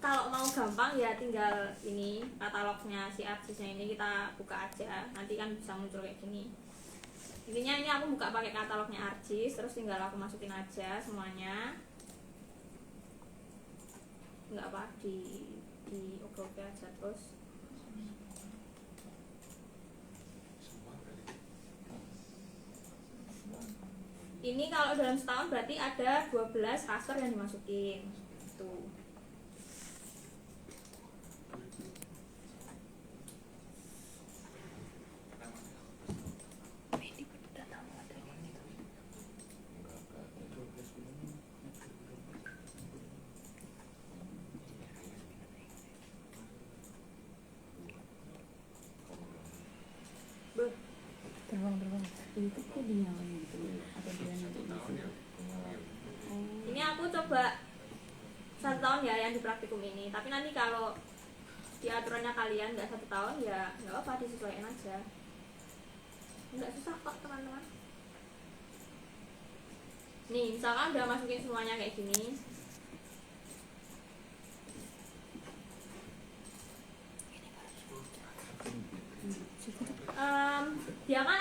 kalau mau gampang ya tinggal ini katalognya si artisnya ini kita buka aja, nanti kan bisa muncul kayak gini. Intinya ini aku buka pakai katalognya artis, terus tinggal aku masukin aja semuanya. Nggak apa di oke aja terus. Ini kalau dalam setahun berarti ada 12 raster yang dimasukin. Tuh. Terbang itu kok dinyalain gitu atau dia nanti ini aku coba 1 tahun ya yang di praktikum ini, tapi nanti kalau di aturannya kalian nggak 1 tahun ya nggak apa, disesuaikan aja, nggak susah kok teman-teman. Nih misalkan udah masukin semuanya kayak gini, dia kan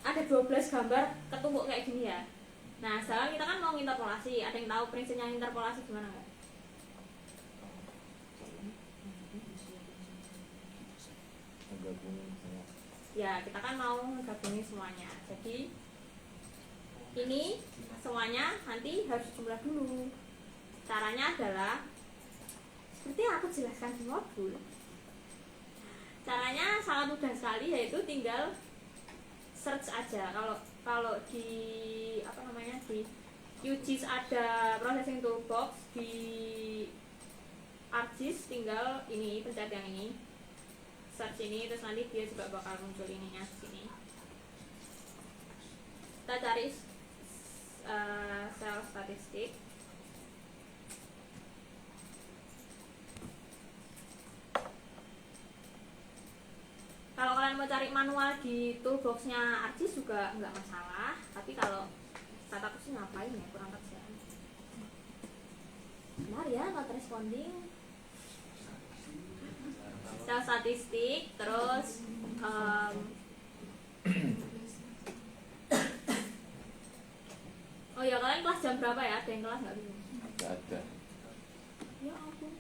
ada 12 gambar ketumpuk kayak gini ya. Nah sekarang kita kan mau interpolasi, ada yang tahu prinsipnya interpolasi gimana nggak? Ya kita kan mau gabungin semuanya, jadi ini semuanya nanti harus jumlah dulu. Caranya adalah seperti yang aku jelaskan di modul. Caranya sangat mudah sekali, yaitu tinggal search aja. Kalau di apa namanya di QGIS ada processing toolbox, di ArcGIS tinggal ini pencet yang ini, search ini, terus nanti dia juga bakal muncul ininya di sini. Kita cari sel statistik. Kalau kalian mau cari manual di toolboxnya ArcGIS juga nggak masalah, tapi kalau kataku sih ngapain ya, kurang kerjaan. Benar ya, not responding. Sel statistik, terus oh ya, kalian kelas jam berapa ya? Ada yang kelas nggak bingung? Nggak ada. Ya ampun,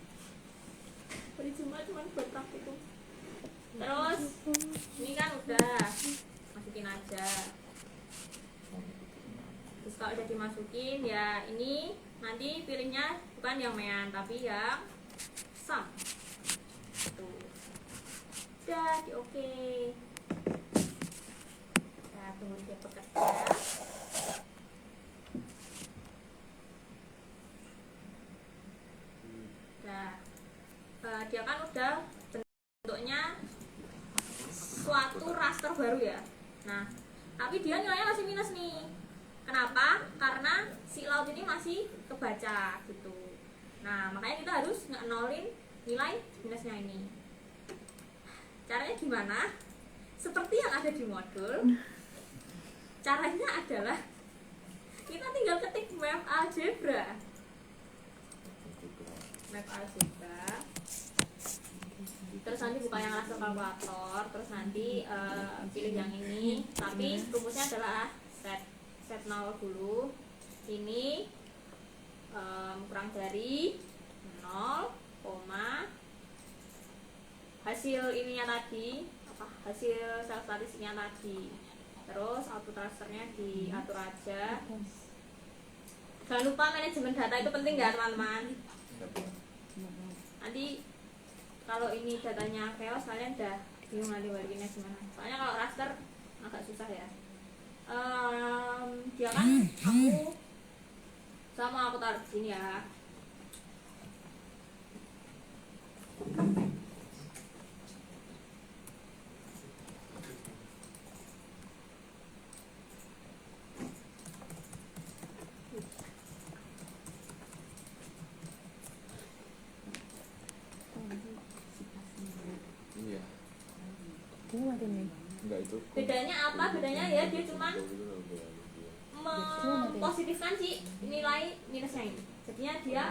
hari Jumat cuma buat praktikum. Terus ini kan udah masukin aja. Terus kalau udah dimasukin ya ini nanti pilihnya bukan yang mean tapi yang sum. Tuh. Udah di oke. Nah tunggu dia bekerja. Nah dia kan udah bentuknya suatu raster baru ya. Nah, tapi dia nilainya masih minus nih. Kenapa? Karena si laut ini masih kebaca gitu. Nah, makanya kita harus nolin nilai minusnya ini. Caranya gimana? Seperti yang ada di modul. Caranya adalah kita tinggal ketik map algebra. Map algebra. Terus nanti buka yang raster kalkulator, terus nanti pilih yang ini, tapi rumusnya adalah set 0 dulu. Ini kurang dari 0, hasil ininya tadi, hasil sel statistiknya tadi. Terus output rasternya diatur aja. Jangan lupa manajemen data itu penting ya teman-teman. Nanti kalau ini datanya chaos kalian udah bingung nanti balikinnya gimana. Soalnya kalau raster agak susah ya. Dia kan aku taruh di sini ya. Iya. Ini mati nih. Enggak itu. Bedanya apa? Bedanya ya dia cuman mempositifkan si nilai minusnya ini. Jadinya dia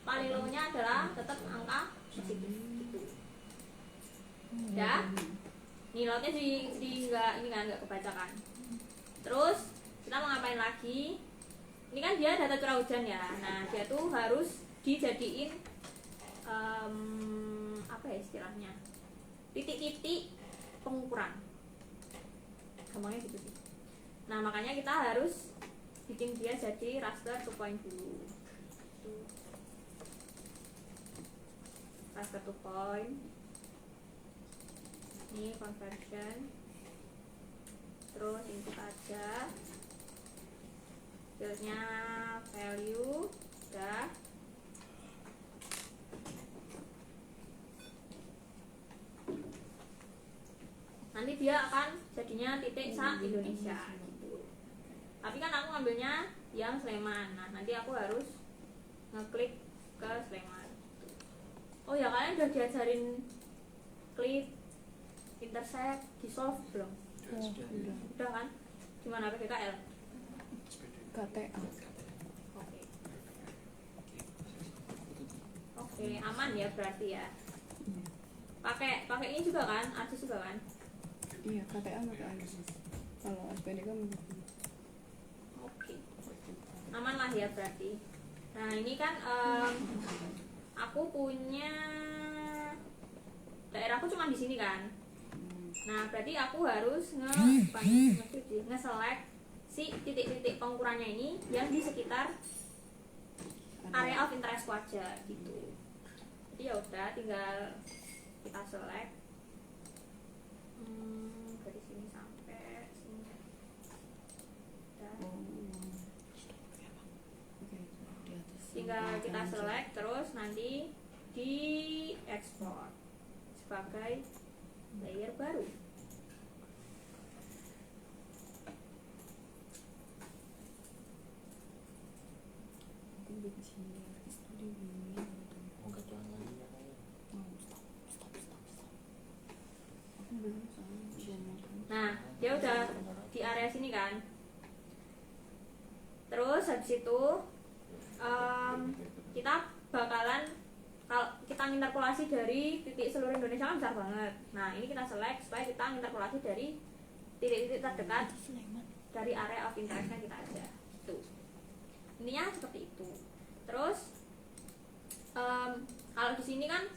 paling low-nya adalah tetap angka positif gitu. Ya, nih loadnya di nggak kebacakan. Terus kita mau ngapain lagi? Ini kan dia data curah hujan ya. Nah dia tuh harus dijadiin apa ya istilahnya, titik-titik pengukuran. Gampangnya gitu sih. Nah makanya kita harus bikin dia jadi raster 2 point dulu. Raster 2 point. Ini conversion. Terus input aja. Fieldnya value. Udah. Nanti dia akan jadinya titik sa Indonesia gitu. Tapi kan aku ngambilnya yang Sleman. Nah nanti aku harus ngeklik ke Sleman. Oh ya, kalian udah diajarin klik, intersect, dissolve belum? Udah kan? Gimana PKL? KTA. Oke, aman ya berarti ya. Pakai ini juga kan? ARSIS juga kan? Iya, KTA pakai ARSIS. Kalau SPDK pakai. Oke. Aman lah ya berarti. Nah ini kan aku punya daerahku cuma di sini kan. Nah berarti aku harus nge-select si titik-titik pengukurannya ini yang di sekitar area of interest aja gitu. Jadi ya udah tinggal kita select dari sini sampai sini. Tinggal kita select terus nanti di export sebagai layer baru. Nah, dia udah di area sini kan. Terus habis itu kita bakalan, kalau kita interpolasi dari titik seluruh Indonesia kan besar banget. Nah ini kita select supaya kita interpolasi dari titik-titik terdekat dari area of interestnya kita aja. Tuh, intinya seperti itu. Terus kalau di sini kan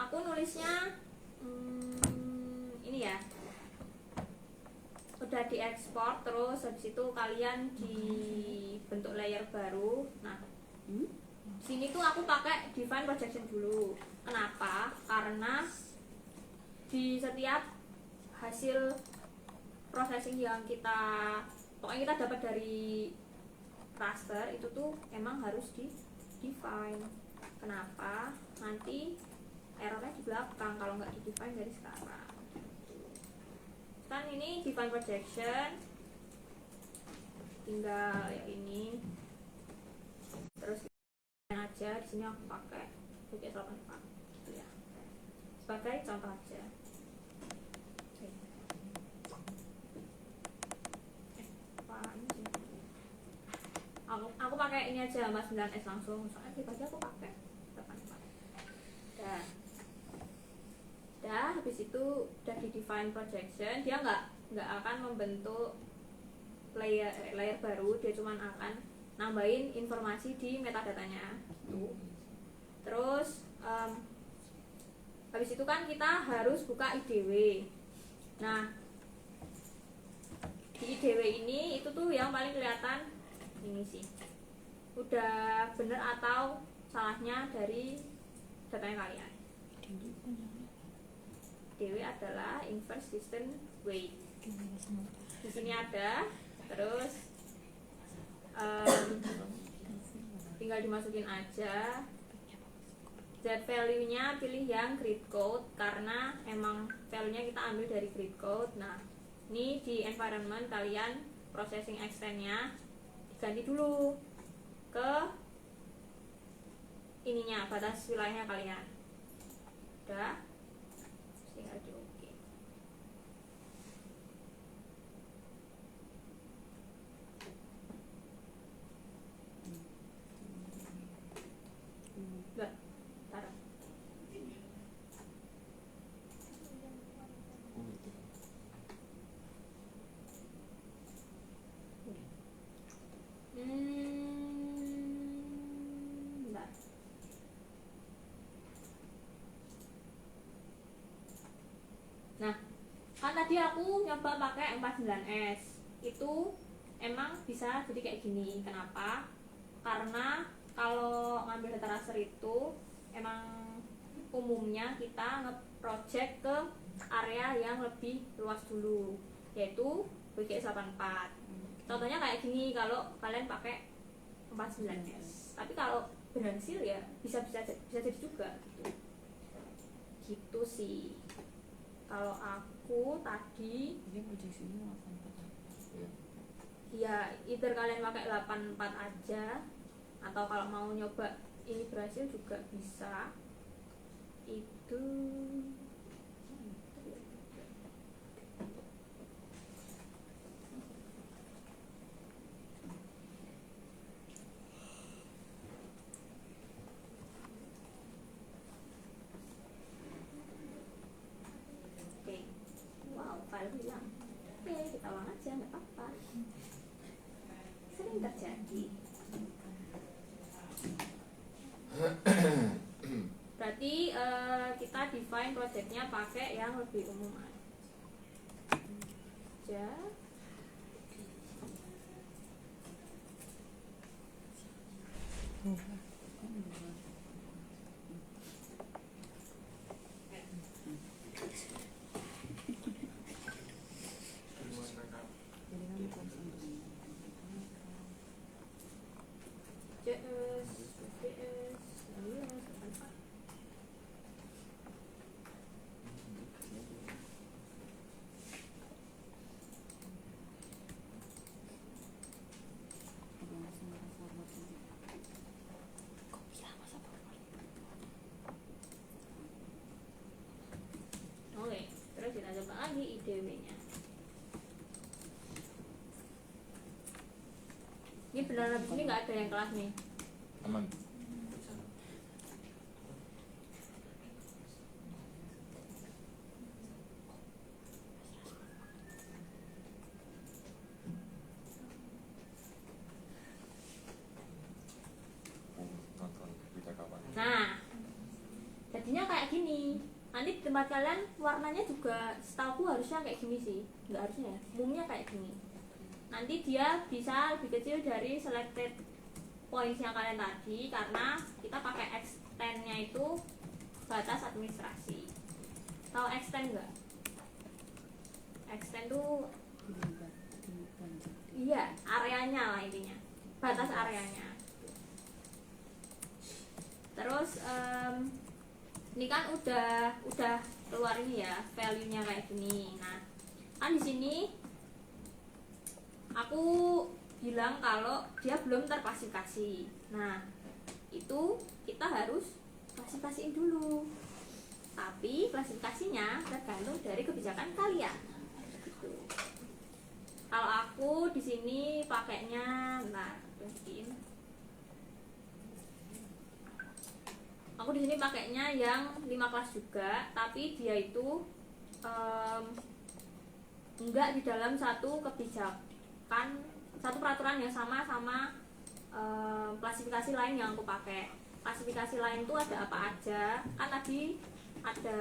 aku nulisnya ini ya, udah diekspor, terus habis itu kalian dibentuk layer baru. Nah sini tuh aku pakai define projection dulu. Kenapa? Karena di setiap hasil processing yang pokoknya kita dapat dari raster itu tuh emang harus di define. Kenapa? Nanti errornya di belakang kalau nggak di define dari sekarang. Kan ini define projection, tinggal ya ini. Terus aja di sini aku pakai WPS84 gitu ya, sebagai contoh aja. Aku pakai ini aja mas 9S langsung, soalnya pribadi aku pakai 84. Dah habis itu udah di define projection, dia nggak akan membentuk layer baru, dia cuma akan nambahin informasi di metadatanya gitu. Terus habis itu kan kita harus buka IDW. Nah di IDW ini itu tuh yang paling kelihatan ini sih, udah bener atau salahnya dari datanya kalian. IDW adalah inverse distance weight. Di sini ada, terus tinggal dimasukin aja. Z value nya pilih yang grid code karena emang value nya kita ambil dari grid code. Nah ini di environment kalian processing extend nya diganti dulu ke ininya, batas wilayahnya kalian. Udah, tinggal di OK. Enggak, taruh. Oh gitu. Bentar. Nah, kan tadi aku nyoba pakai 49S. Itu emang bisa jadi kayak gini. Kenapa? Karena kalau ngambil data raster itu emang umumnya kita nge-project ke area yang lebih luas dulu, yaitu WGS 84. Contohnya kayak gini kalau kalian pakai 49S. Tapi kalau berhasil ya bisa jadi juga gitu. Gitu sih. Kalau aku tadi Jadi proyeksinya 84. Ya. ya either kalian pakai 84 aja, atau kalau mau nyoba ini berhasil juga bisa. Itu oke. Wow, file hilang. Oke, kita ulang aja, nggak apa-apa. Sering terjadi. Berarti kita define projectnya pakai yang lebih umum aja. Jadi kan bukan untuk JS, JS, lalu yang apa? Oke, terus kita coba lagi IDW-nya. Ini benar di sini nggak ada yang kelas nih. Aman. Nonton berita kapan? Nah, jadinya kayak gini. Nanti di tempat kalian warnanya juga setahu harusnya kayak gini sih. Nggak harusnya ya, umumnya kayak gini. Nanti dia bisa lebih kecil dari selected points yang kalian tadi, karena kita pakai extend-nya itu batas administrasi. Tahu extend nggak? Extend tuh iya, areanya lah intinya, batas areanya. Terus ini kan udah keluar ini ya, value-nya kayak gini. Nah, kan di sini aku bilang kalau dia belum terklasifikasi. Nah, itu kita harus klasifikasiin dulu. Tapi klasifikasinya tergantung dari kebijakan kalian. Gitu. Kalau aku di sini pakainya, nah, mungkin aku di sini pakainya yang 5 kelas juga, tapi dia itu enggak di dalam satu kebijakan, satu peraturan yang sama klasifikasi lain yang aku pakai. Klasifikasi lain itu ada apa aja? Kan tadi ada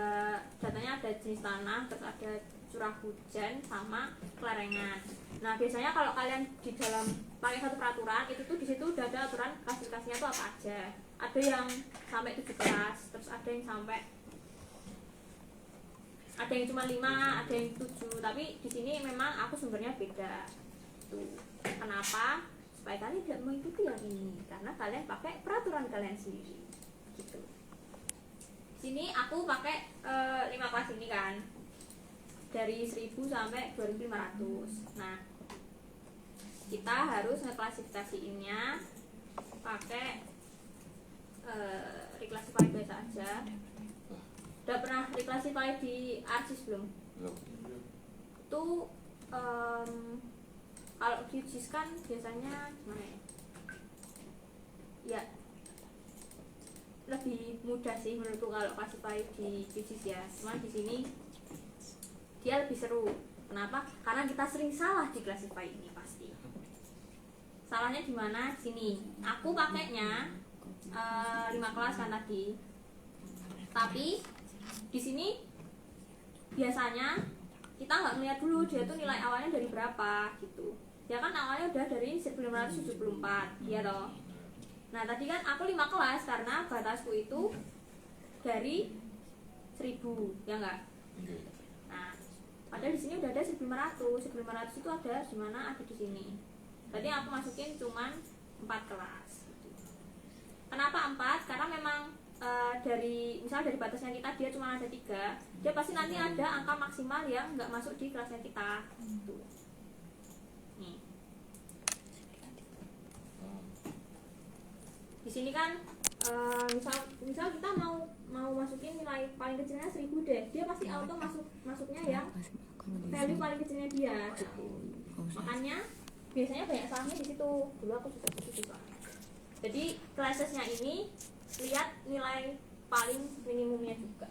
datanya, ada jenis tanah, terus ada curah hujan sama kelerengan. Nah, biasanya kalau kalian di dalam pakai satu peraturan itu tuh di situ udah ada aturan klasifikasinya tuh apa aja. Ada yang sampai 17, terus ada yang cuma 5, ada yang 7. Tapi di sini memang aku sumbernya beda. Tuh. Kenapa? Supaya kalian tidak mengikuti yang ini, karena kalian pakai peraturan kalian sendiri. Gitu. Sini aku pakai 5 kelas ini kan, dari 1000 sampai 2500. Nah, kita harus ngeklasifikasiinnya pakai reclassify biasa aja. Udah pernah reclassify di ARSIS belum? Belum. Itu kalau di JIS kan biasanya gimana ya? Ya, lebih mudah sih menurutku kalau classify di QGIS ya. Cuman di sini dia lebih seru. Kenapa? Karena kita sering salah di classify ini pasti. Salahnya di mana? Sini. Aku pakainya 5 kelas kan tadi. Tapi di sini biasanya kita nggak melihat dulu dia tuh nilai awalnya dari berapa gitu. Dia kan awalnya udah dari 1574, ya toh. Nah tadi kan aku 5 kelas karena batasku itu dari 1000, ya enggak? Nah padahal di sini udah ada 1500. 1500 itu ada di mana? Ada di sini. Berarti aku masukin cuman 4 kelas. Kenapa 4? Karena memang dari misalnya dari batasnya kita dia cuma ada 3, dia pasti nanti ada angka maksimal yang nggak masuk di kelasnya kita. Tuh. Nih. Di sini kan misal kita mau masukin nilai paling kecilnya 1000 deh, dia pasti auto masuknya yang value paling kecilnya dia. Makanya biasanya banyak salahnya di situ. Dulu aku juga begitu soalnya. Jadi classesnya ini lihat nilai paling minimumnya juga.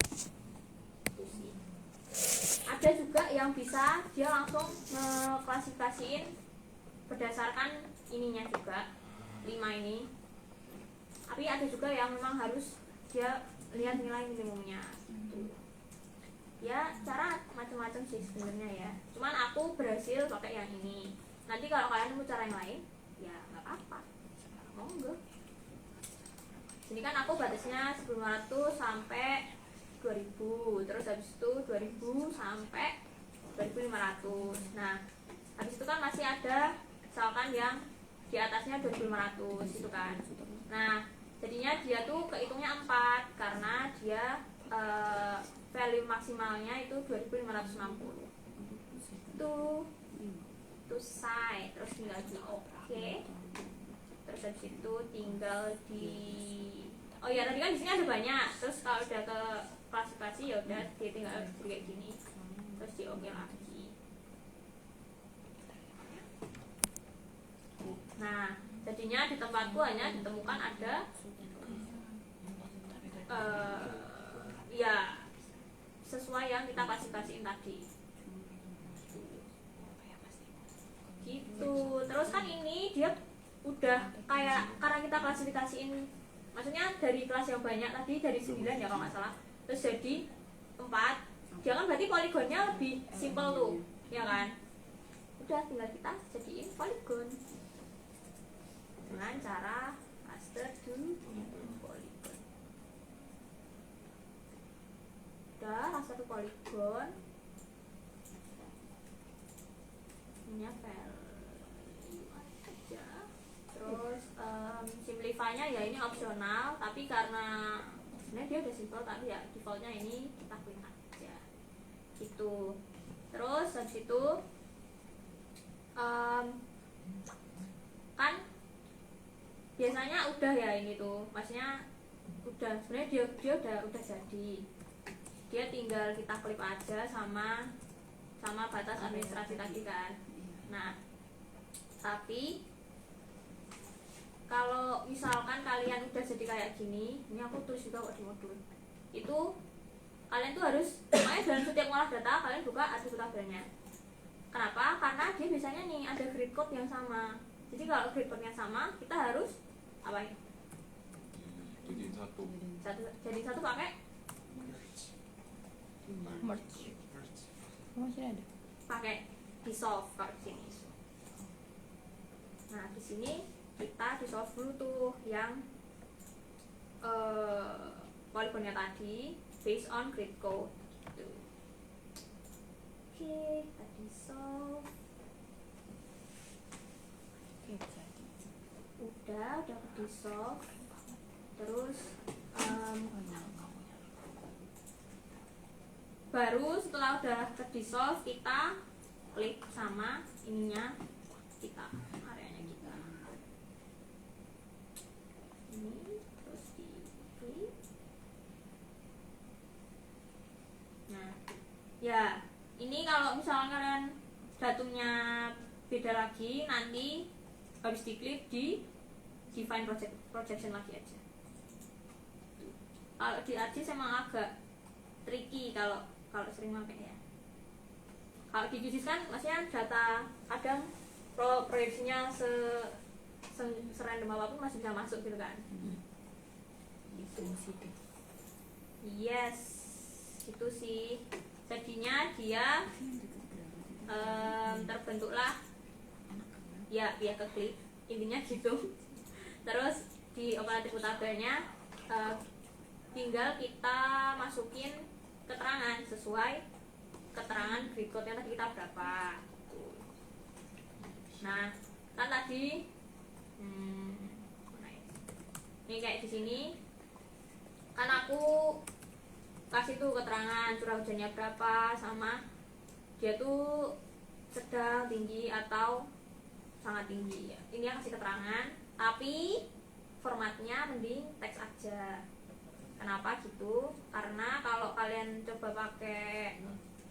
Ada juga yang bisa dia langsung ngeklasifikasiin berdasarkan ininya juga 5 ini. Tapi ada juga yang memang harus dia lihat nilai minimumnya. Ya cara macam-macam sih sebenarnya ya. Cuman aku berhasil pakai yang ini. Nanti kalau kalian mau cara yang lain, ya nggak apa-apa. Monggo. Ini kan aku batasnya 1500 sampai 2000, terus habis itu 2000 sampai 2500. Nah habis itu kan masih ada misalkan yang di atasnya 2500 itu kan. Nah jadinya dia tuh kehitungnya 4 karena dia value maksimalnya itu 2560. Itu selesai. Terus tinggal di oke. Terus habis itu tinggal di oh ya tadi kan di sini ada banyak. Terus kalau udah ke klasifikasi ya udah dia tinggal kayak gini. Terus di oke lagi. Nah jadinya di tempatku hanya ditemukan ada ya sesuai yang kita klasifikasiin tadi gitu. Terus kan ini dia udah kayak karena kita klasifikasiin, maksudnya dari kelas yang banyak tadi dari 9 ya kalau nggak salah, terus jadi 4, dia kan berarti poligonnya lebih simple tuh, ya kan? Udah tinggal kita jadiin poligon dengan cara raster to poligon. Udah raster to poligon, ini value aja. Terus simplify-nya ya ini opsional, tapi karena sebenarnya dia udah simple tapi ya defaultnya ini kita pilih aja gitu. Terus habis itu kan biasanya udah ya ini tuh, maksudnya udah sebenarnya dia udah jadi, dia tinggal kita klik aja sama batas administrasi tadi kan. Nah tapi kalau misalkan kalian udah jadi kayak gini, ini aku tulis juga kok di modul itu, kalian tuh harus makanya dalam setiap ngolah data kalian buka atribut tabelnya. Kenapa? Karena dia biasanya nih ada grid code yang sama. Jadi kalau grid code-nya sama, kita harus apa ya? Jadi satu pakai merge. Masih ada. Pakai dissolve kalau di sini. Nah di sini kita dissolve dulu tuh yang poligonnya tadi based on grid code. Tuh. Oke, kita dissolve. Udah ke dissolve. Terus baru setelah udah ke dissolve kita klik sama ininya kita, areanya kita ini, terus di klik. Nah ya ini kalau misalnya kalian datumnya beda lagi, nanti habis diklik di define projection lagi aja. Kalau di ArcGIS emang agak tricky kalau sering pakai ya. Kalau di QGIS kan maksudnya data kadang proyeksinya serandom apapun masih bisa masuk gitu kan. sensitif. Yes, gitu sih. Jadinya dia terbentuklah ya keklik, intinya gitu. Terus di operatif tabelnya tinggal kita masukin keterangan sesuai keterangan grid code-nya tadi kita berapa. Nah, kan tadi ini kayak di sini kan aku kasih tuh keterangan curah hujannya berapa sama dia tuh sedang, tinggi atau sangat tinggi ya. Ini yang kasih keterangan, tapi formatnya mending teks aja. Kenapa gitu? Karena kalau kalian coba pakai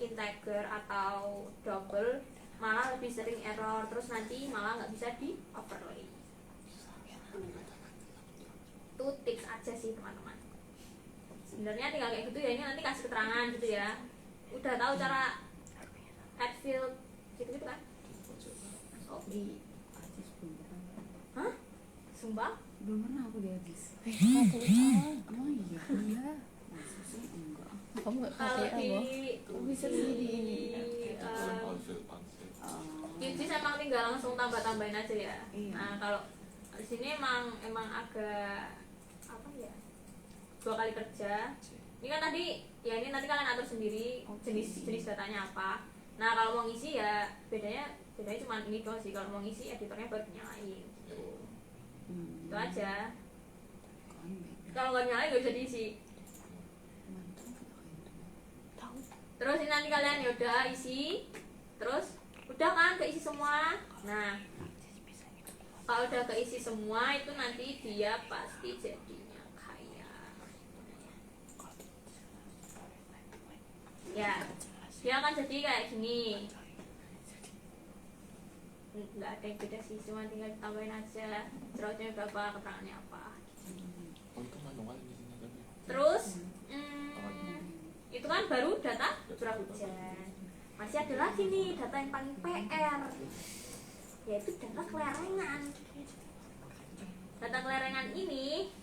integer atau double malah lebih sering error, terus nanti malah nggak bisa di overlay. Itu tips aja sih teman-teman. Sebenarnya tinggal kayak gitu ya, ini nanti kasih keterangan gitu ya. Udah tahu cara add field gitu-gitu kan? Oh, Di ArcGIS belum pernah. hah? Sumpah? Belum pernah aku di ArcGIS. Aku Oh iya. iya. Masa sih enggak? Kamu nggak Kalau pakai di apa? Bisa sih di ini. Pansil. QGIS emang tinggal langsung tambah-tambahin aja ya. Iya. Nah, kalau di sini emang agak apa ya? 2 kali kerja. Ini kan tadi ya, ini nanti kalian atur sendiri jenis datanya apa. Nah, kalau mau ngisi ya bedanya cuma ini doang sih. Kalau mau ngisi editornya baru nyalain. Itu aja. Kalau nggak nyalain nggak bisa diisi. Tahu. Terus ini nanti kalian yaudah isi, terus udah kan keisi semua. Nah, kalau udah keisi semua itu nanti dia pasti jadinya kayak ya, dia akan jadi kayak gini. Nggak ada yang beda sih, cuma tinggal tambahin aja cerotnya berapa, keterangannya apa. Oh itu manual di sini tapi. Terus itu kan baru data curah hujan. Masih ada lagi nih data yang paling PR, yaitu data kelerengan. Data kelerengan ini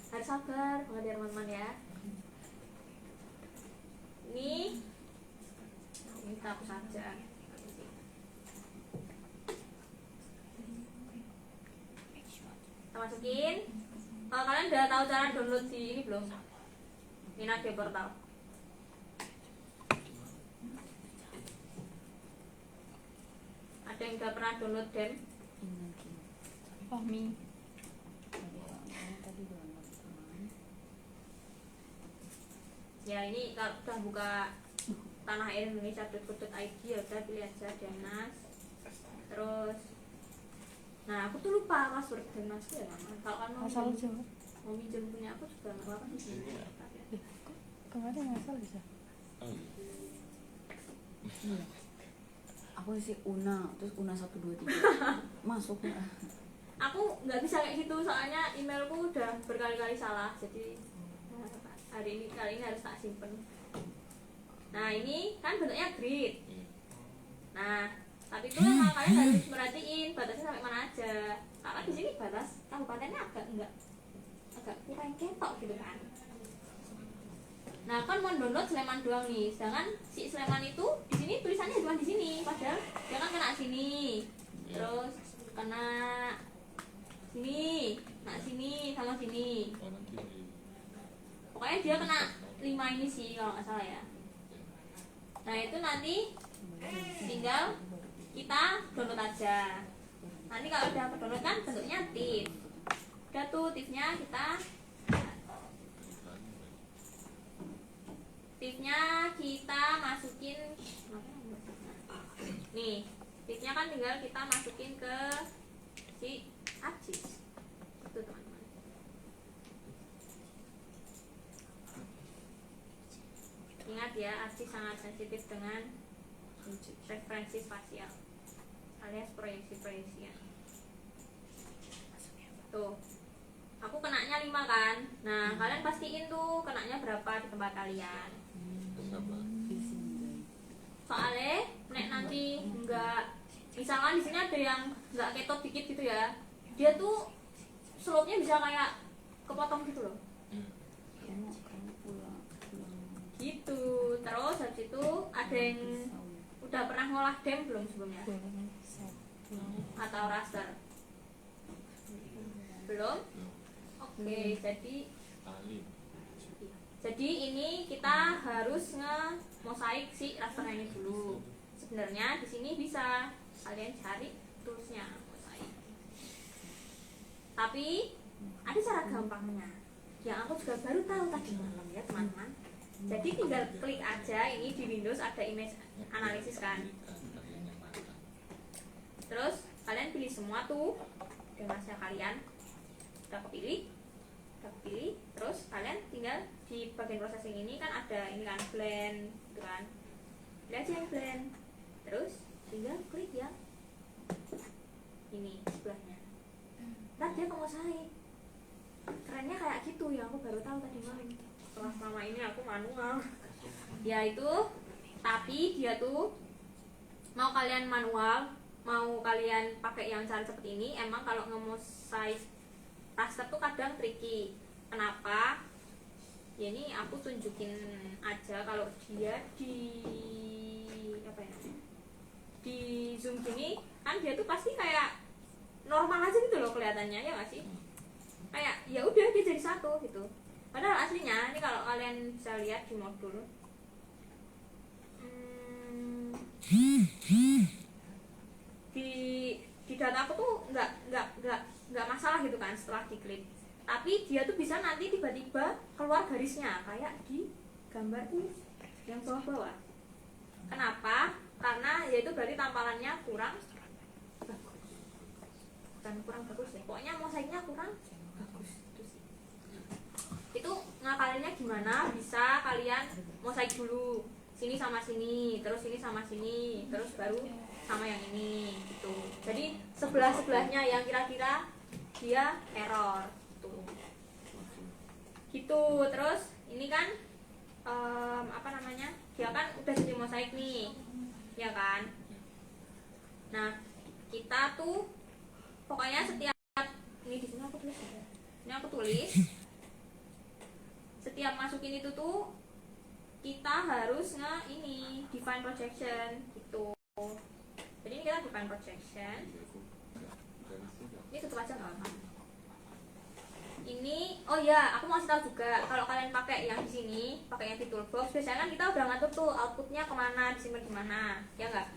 harus sabar banget ya teman-teman ya. Ini kita hapus saja. Kita masukin. Kalau kalian udah tahu cara download di ini belum? Minage Portal. Ada yang udah pernah download dem? Fahmi. Tadi download teman. Ya ini kalau udah buka tanah air Indonesia.co.id ya udah pilih aja Denas. Terus nah aku tuh lupa password Denasku ya mana. Kalau kan Asal Jawa. mau minjem punya aku juga nggak apa-apa di sini. Kemarin asal bisa. Oh iya. Iya. Aku isi Una, terus Una 1 2 3. Masuk enggak? Aku nggak bisa kayak gitu soalnya emailku udah berkali-kali salah, jadi kali ini harus tak simpen. Nah ini kan bentuknya grid. Iya. Nah tapi itu memang kalian harus merhatiin batasnya sampai mana aja. Karena di sini batas kabupatennya agak kurang ketok gitu kan. Nah kan mau download Sleman doang nih, sedangkan si Sleman itu di sini tulisannya cuma di sini, padahal dia kan kena sini, terus kena sini, kena sini sama sini. Oh nanti di. Pokoknya dia kena 5 ini sih kalau nggak salah ya. Nah itu nanti tinggal kita download aja. Nanti kalau udah download kan bentuknya TIFF. Udah tuh TIFF-nya kita masukin nih. TIFF-nya kan tinggal kita masukin ke si ArcGIS. Itu teman-teman. Ingat ya, ArcGIS sangat sensitif dengan referensi spasial alias proyeksi-proyeksian. Tuh, aku kenanya 5 kan. Nah, kalian pastiin tuh kenanya berapa di tempat kalian. Berapa? Soalnya nek nanti enggak, misalkan di sini ada yang enggak ketot dikit gitu ya, dia tuh slope-nya bisa kayak kepotong gitu loh. Kamu pulang Gitu. Terus habis itu ada yang udah pernah ngolah dem belum sebelumnya? Atau raster? Belum? Oke, jadi ini kita harus nge-mosaik si rasternya ini dulu. Sebenarnya di sini bisa kalian cari toolsnya mosaik. Tapi ada cara gampangnya yang aku juga baru tahu tadi malam ya teman-teman. Jadi tinggal klik aja, ini di Windows ada image analysis kan. Terus kalian pilih semua tuh device-nya kalian. Udah kepilih, terus kalian tinggal di bagian processing ini kan ada ini kan blend gitu kan. Pilih aja yang blend. Terus tinggal klik yang ini sebelahnya. Ntar dia ke mosaik. Kerennya kayak gitu ya, aku baru tahu tadi malam. Setelah selama ini aku manual. Ya itu, tapi dia tuh mau kalian manual, mau kalian pakai yang cara seperti ini, emang kalau nge-mosaik raster tuh kadang tricky. Kenapa? Ya ini aku tunjukin aja kalau dia di apa ya? Di zoom gini kan dia tuh pasti kayak normal aja gitu loh kelihatannya, ya nggak sih? Kayak ya udah dia jadi satu gitu. Padahal aslinya ini kalau kalian bisa lihat di modul di data aku tuh nggak masalah gitu kan setelah diklik. Tapi dia tuh bisa nanti tiba-tiba keluar garisnya kayak di gambar tuh yang bawah-bawah. Kenapa? Karena yaitu berarti tampalannya kurang bagus. Bukan kurang bagus ya. Pokoknya mosaiknya kurang bagus itu sih. Itu ngakalinnya gimana? Bisa kalian mosaik dulu. Sini sama sini, terus sini sama sini, terus baru sama yang ini gitu. Jadi sebelah-sebelahnya yang kira-kira dia error gitu. Terus ini kan apa namanya, dia kan udah jadi mosaik nih ya kan. Nah kita tuh pokoknya setiap ini di sini aku tulis ya. Ini aku tulis setiap masukin itu tuh kita harus ini define projection gitu. Jadi ini kita define projection. Ini tutup aja nggak apa-apa. Ini, oh ya, aku mau kasih tahu juga kalau kalian pakai yang di sini, pakai yang di toolbox, biasanya kan kita udah ngatur tuh outputnya kemana, disimpan di mana, ya nggak?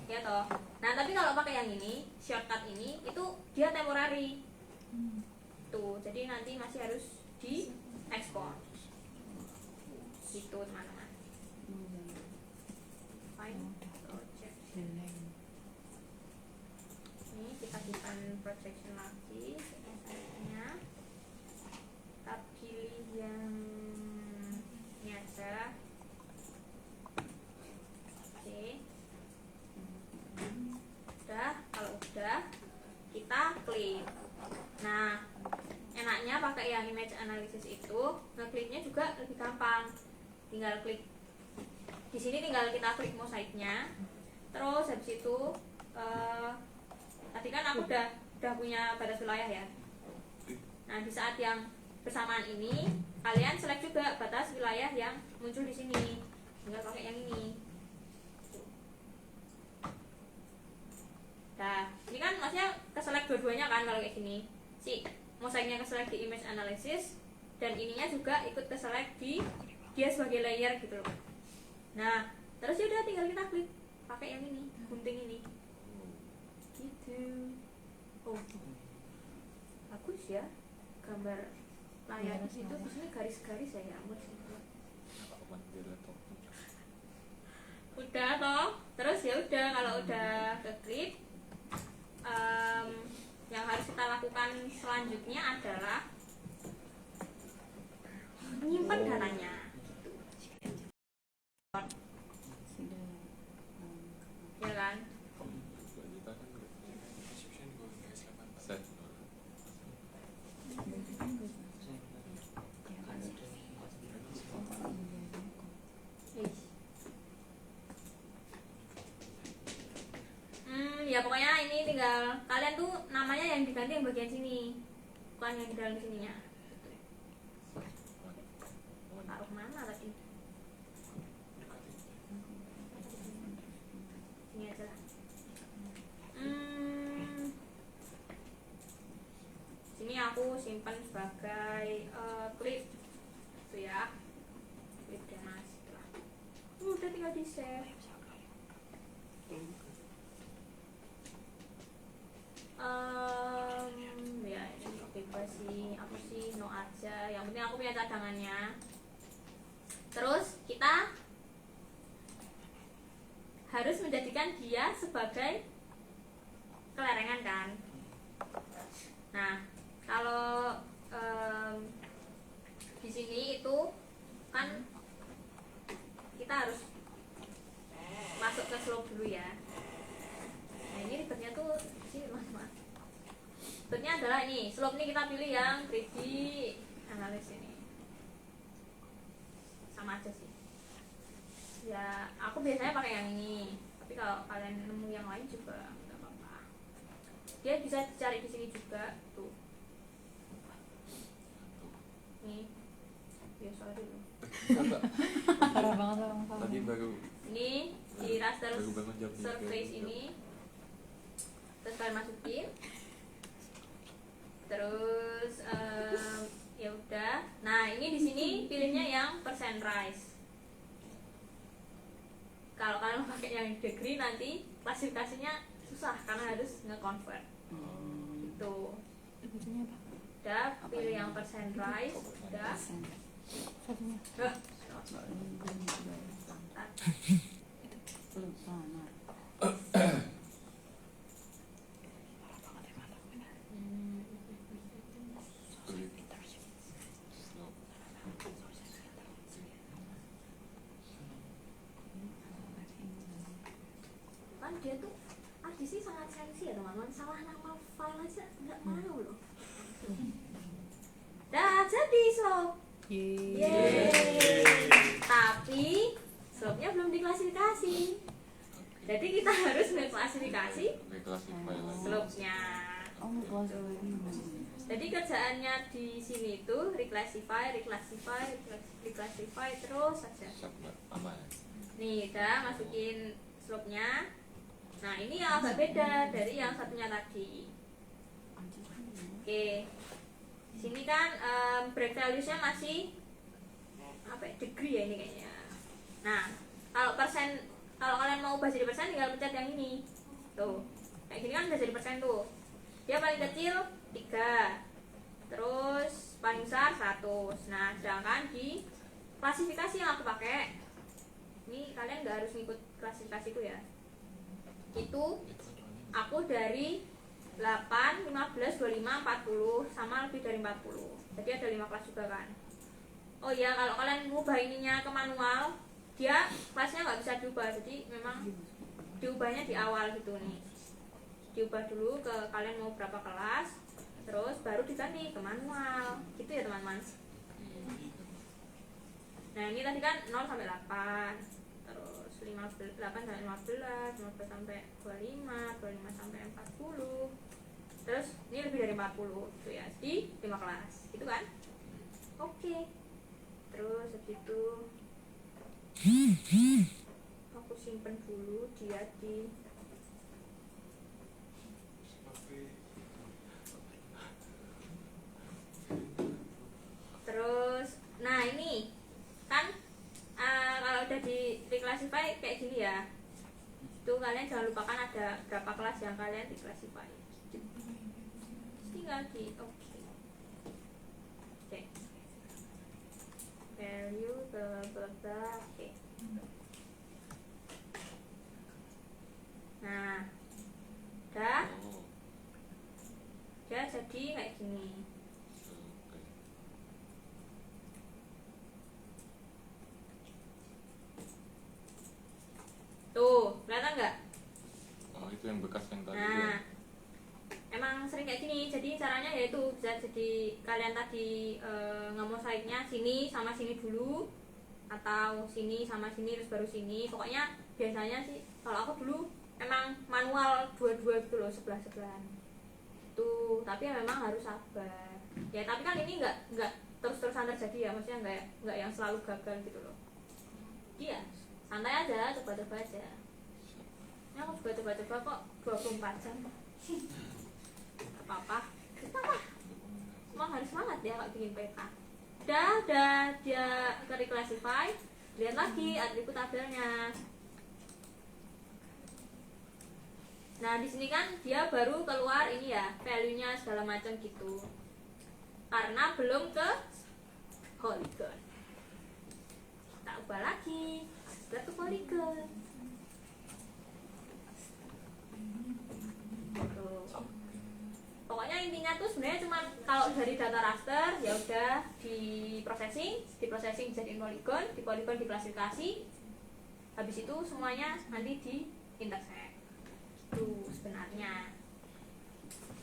Ya toh. Nah tapi kalau pakai yang ini, shortcut ini, itu dia temporary. Tuh, jadi nanti masih harus di export. Gitu teman-teman. Fine project. Ini kita define projection lagi, misalnya. Kita pilih yang ini aja. Oke. Udah, kalau udah kita klik. Nah, enaknya pakai yang image analysis itu, ngekliknya juga lebih gampang. Tinggal klik di sini, tinggal kita klik mosaiknya. Terus habis itu tadi kan aku udah punya batas wilayah ya. Nah, di saat yang bersamaan ini kalian select juga batas wilayah yang muncul di sini. Tinggal pakai yang ini. Nah, ini kan maksudnya keselect dua-duanya kan kalau kayak gini. Si mosaiknya keselect di image analysis dan ininya juga ikut keselect di dia sebagai layer gitu loh. Nah, terus ya udah tinggal kita klik pakai yang ini, gunting ini. Gitu. Oh. Bagus ya gambar layar itu di sini garis-garis ya ampun. Udah toh. Terus ya udah kalau udah keklik yang harus kita lakukan selanjutnya adalah menyimpan datanya. Ya kan? ya pokoknya ini tinggal kalian tuh namanya yang diganti yang bagian sini, bukan yang di dalam sininya. Taruh mana tadi? Sini aja lah. Sini aku simpan sebagai klip tuh ya, klip demas lah. Udah tinggal di share. Ya ini bebas sih, aku sih no aja. Yang penting aku punya cadangannya. Terus kita harus menjadikan dia sebagai kelerengan kan. Nah kalau di sini itu kan kita harus masuk ke slope dulu ya. Nah ini ribetnya tuh sini mas. Ribetnya adalah ini slope ini kita pilih yang 3D analis ini. Sama aja sih. Ya aku biasanya pakai yang ini. Tapi kalau kalian nemu yang lain juga nggak apa-apa. Dia bisa dicari di sini juga tuh. Nih. Ya sorry loh. Parah banget orang kamu. Tadi baru Ini di raster baru bangun jam 3. surface ini. Terus kalian masukin. Terus ya udah. Nah ini di sini pilihnya yang percent rise. Kalau kalian pakai yang degree nanti klasifikasinya susah karena harus nge-convert. Gitu. Bacanya apa? Udah pilih yang percent rise. Udah. Satunya. Mantap. Belum sana. Kan dia tuh sih sangat sensi ya teman-teman, salah nama file aja nggak mau loh. Dah jadi slope. Yeay. Tapi slope-nya belum diklasifikasi. Jadi kita harus mengklasifikasi Reclassify lagi. slope-nya. Oh, kelas Jadi kerjaannya di sini itu reclassify terus saja. Sabar, aman. Nih, udah masukin slope-nya. Nah, ini yang agak beda dari yang satunya tadi. Oke. Sini kan break values-nya masih apa ya, degree ya ini kayaknya. Nah, kalau kalian mau ubah jadi persen tinggal pencet yang ini. Tuh. Kayak gini kan udah jadi persen tuh. Dia paling kecil 3. Terus paling besar 100. Nah, sedangkan di klasifikasi yang aku pakai, ini kalian nggak harus ngikut klasifikasiku ya. Itu aku dari 8, 15, 25, 40 sama lebih dari 40. Jadi ada 5 kelas juga kan. Oh iya, kalau kalian ngubah ininya ke manual, dia kelasnya nggak bisa diubah. Jadi memang diubahnya di awal gitu nih. Diubah dulu ke kalian mau berapa kelas, terus baru diganti ke manual. Gitu ya teman-teman. Nah ini tadi kan 0 sampai 8, terus 8 sampai 15, 15 sampai 25, 25 sampai 40, terus ini lebih dari 40 gitu ya, di 5 kelas gitu kan. Oke. Terus habis itu aku simpen dulu dia di terus. Nah ini kan kalau udah di reclassify kayak gini ya, itu kalian jangan lupakan ada berapa kelas yang kalian reclassify. Tinggal di oke. Value bla bla bla. Oke. Nah udah Oh, jadi kayak gini. oke. Tuh kelihatan nggak? Oh, itu yang bekas yang tadi Nah, ya. emang sering kayak gini. Jadi caranya yaitu bisa jadi kalian tadi ngemosaiknya sini sama sini dulu, atau sini sama sini terus baru sini. Pokoknya biasanya sih kalau aku dulu emang manual dua-dua gitu loh, sebelah-sebelahan tuh, tapi ya memang harus sabar ya. Tapi kan ini nggak terus-terusan terjadi ya, maksudnya nggak yang selalu gagal gitu loh. Iya, santai aja, coba-coba aja. Ini aku juga coba-coba kok 24 jam. Gak apa-apa. Emang harus semangat ya kalau bikin PK. Udah dia ke-reclassify. Lihat lagi atribut tabelnya. Nah, di sini kan dia baru keluar ini ya, value-nya segala macam gitu. Karena belum ke polygon. Tak ubah lagi, ke polygon. Gitu. Pokoknya intinya tuh sebenarnya cuma kalau dari data raster ya udah di processing jadi polygon, di polygon diklasifikasi. Habis itu semuanya nanti di intersect. Itu sebenarnya.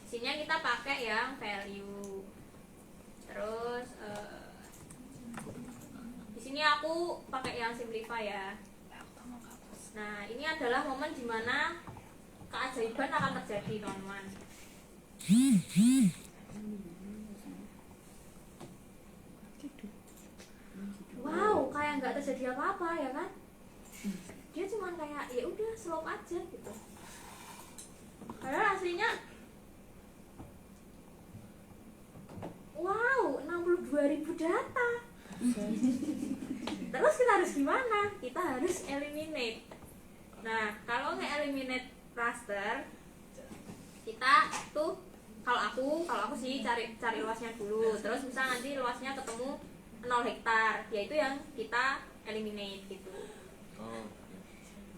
Sininya kita pakai yang value. Terus di sini aku pakai yang simplify ya. Nah, ini adalah momen dimana keajaiban akan terjadi, teman-teman. Wow, kayak nggak terjadi apa-apa ya kan? Dia cuma kayak ya udah slope aja gitu. Padahal aslinya wow, 62.000 data. Terus kita harus gimana? Kita harus eliminate. Nah, kalau nge-eliminate raster, kita tuh kalau aku sih cari luasnya dulu. Terus bisa nanti luasnya ketemu 0 hektar, yaitu yang kita eliminate gitu. Oh,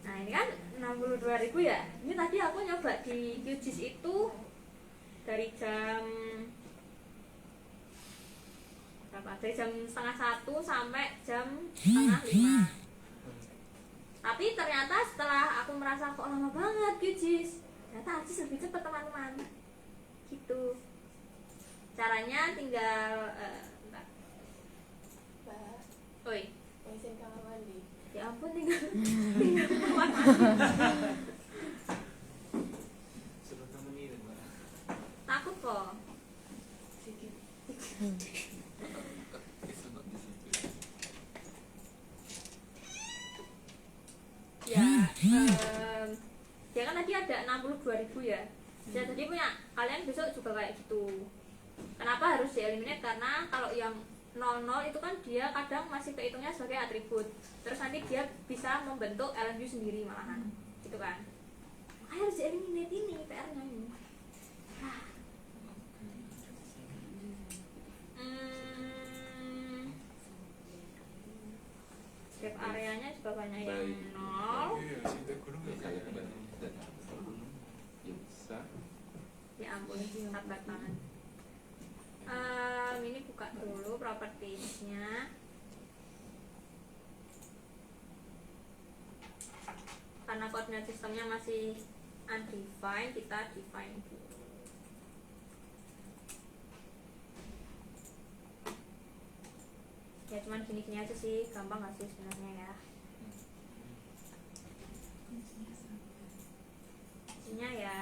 Nah, ini kan 62.000 ya. Ini tadi aku nyoba di QGIS itu dari jam berapa? Dari jam 12:30 sampai jam 4:30. Tapi ternyata setelah aku merasa kok lama banget QGIS, ternyata ARGIS lebih cepat, teman-teman. Gitu. Caranya tinggal bentar. Oi, Mesin kamar mandi. ya ampun, tinggal kamar mandi. Suruh temenin, Mbak. Takut kok. it's not di situ. Ya, dia kan tadi ada 62.000 ya. Ya tadi punya kalian besok juga kayak gitu. Kenapa harus dieliminate? Karena kalau yang 00 itu kan dia kadang masih kehitungnya sebagai atribut. Terus nanti dia bisa membentuk LMU sendiri malahan. Gitu kan. Makanya harus dieliminate, ini PR-nya ini. Setiap areanya juga banyak yang Baik. 0. Iya, cinta gunung nggak Bisa ya, kayak dan bisa. Ya ampun, sabar banget. Ini buka dulu propertiesnya. Karena koordinat sistemnya masih undefined, kita define dulu. Ya cuman gini-gini aja sih, gampang gak sih sebenarnya ya. Isinya ya